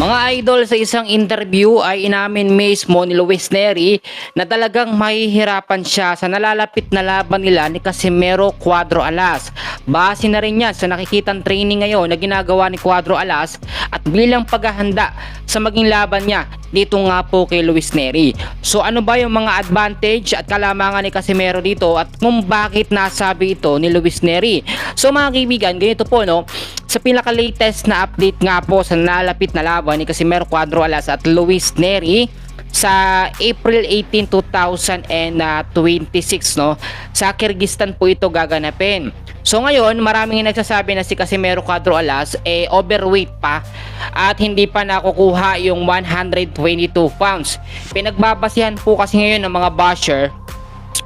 Mga idol, sa isang interview ay inamin mismo ni Luis Nery na talagang mahihirapan siya sa nalalapit na laban nila ni Casimero Cuadro Alas. Base na rin yan sa nakikitang training ngayon na ginagawa ni Cuadro Alas at bilang paghahanda sa maging laban niya dito nga po kay Luis Nery. So ano ba yung mga advantage at kalamangan ni Casimero dito at kung bakit nasabi ito ni Luis Nery? So mga kaibigan, ganito po no, sa pinaka-latest na update nga po sa nalalapit na laban ni Casimero Cuadro Alas at Luis Nery sa April 18, 2026 no, sa Kyrgyzstan po ito gaganapin. So ngayon, maraming nagsasabi na si Casimero Cuadro Alas overweight pa at hindi pa nakukuha yung 122 pounds. Pinagbabasihan po kasi ngayon ng mga basher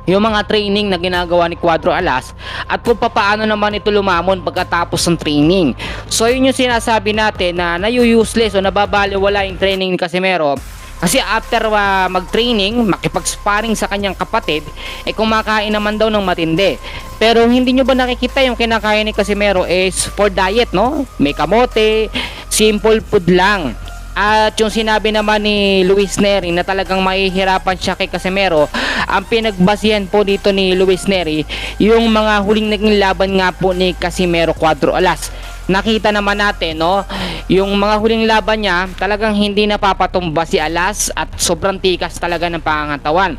yung mga training na ginagawa ni Cuadro Alas at kung paano naman ito lumamon pagkatapos ng training. So yun yung sinasabi natin na nayu-useless o nababaliwala yung training ni Casimero. Kasi after mag-training, makipag-sparring sa kanyang kapatid, kumakain naman daw ng matindi. Pero hindi nyo ba nakikita yung kinakain ni Casimero is for diet, no? May kamote, simple food lang. At yung sinabi naman ni Luis Nery na talagang mahihirapan siya kay Casimero, ang pinagbasihan po dito ni Luis Nery, yung mga huling naging laban nga po ni Casimero Cuadro Alas. Nakita naman natin no, yung mga huling laban niya talagang hindi napapatumba si Alas at sobrang tikas talaga ng pangangatawan.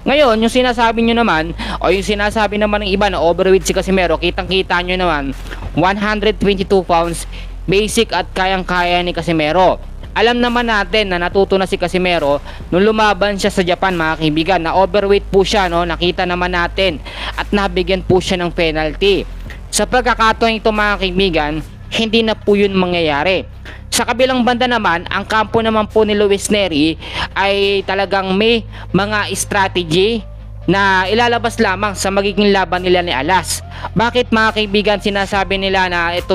Ngayon, yung sinasabi nyo naman o yung sinasabi naman ng iba na overweight si Casimero, kitang-kita nyo naman 122 pounds basic at kayang-kaya ni Casimero. Alam naman natin na natuto na si Casimero nung lumaban siya sa Japan mga kaibigan, na overweight po siya no, nakita naman natin at nabigyan po siya ng penalty. Sa pagkakataon ito mga kaibigan, hindi na po yun mangyayari. Sa kabilang banda naman, ang kampo naman po ni Luis Nery ay talagang may mga strategy na ilalabas lamang sa magiging laban nila ni Alas. Bakit mga kaibigan sinasabi nila na ito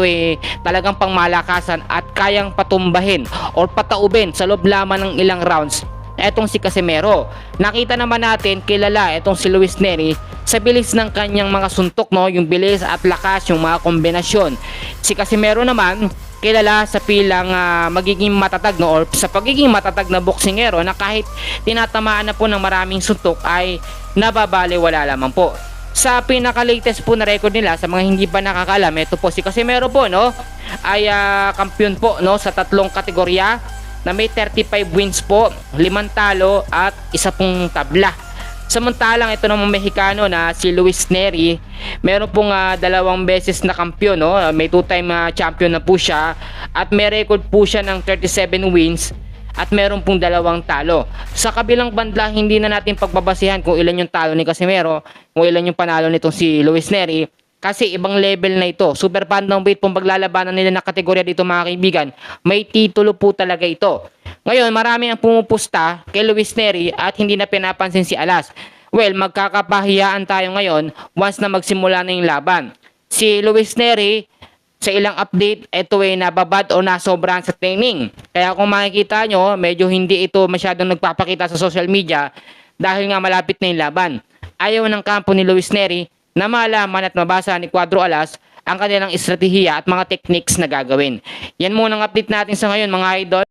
talagang pangmalakasan at kayang patumbahin or pataubin sa loob lamang ng ilang rounds etong si Casimero? Nakita naman natin kilala etong si Luis Nery sa bilis ng kanyang mga suntok no, yung bilis at lakas, yung mga kombinasyon. Si Casimero naman kilala sa pilang magiging matatag no, or sa pagiging matatag na boksingero na kahit tinatamaan na po ng maraming suntok ay nababaliwala lamang po. Sa pinaka-latest po na record nila, sa mga hindi pa nakakalam, ito po si Casimero po no, ay kampiyon po no, sa tatlong kategorya na may 35 wins po, 5 talo at 1 pong tabla. Samantalang ito namang Mexicano na si Luis Nery, meron pong 2 beses na kampiyon no? May 2-time champion na po siya at may record po siya ng 37 wins at meron pong 2 talo. Sa kabilang bandla, hindi na natin pagbabasihan kung ilan yung talo ni Casimero, kung ilan yung panalo nitong si Luis Nery, kasi ibang level na ito. Super bantamweight pong paglalabanan nila na kategorya dito mga kaibigan, may titulo po talaga ito. Ngayon, marami ang pumupusta kay Luis Nery at hindi na pinapansin si Alas. Well, magkakapahiyaan tayo ngayon once na magsimula na yung laban. Si Luis Nery, sa ilang update, ito ay nababad o nasobrahan sa training. Kaya kung makikita nyo, medyo hindi ito masyadong nagpapakita sa social media dahil nga malapit na yung laban. Ayaw ng kampo ni Luis Nery na malaman at mabasa ni Cuadro Alas ang kanilang estratehiya at mga techniques na gagawin. Yan muna ang update natin sa ngayon mga idol.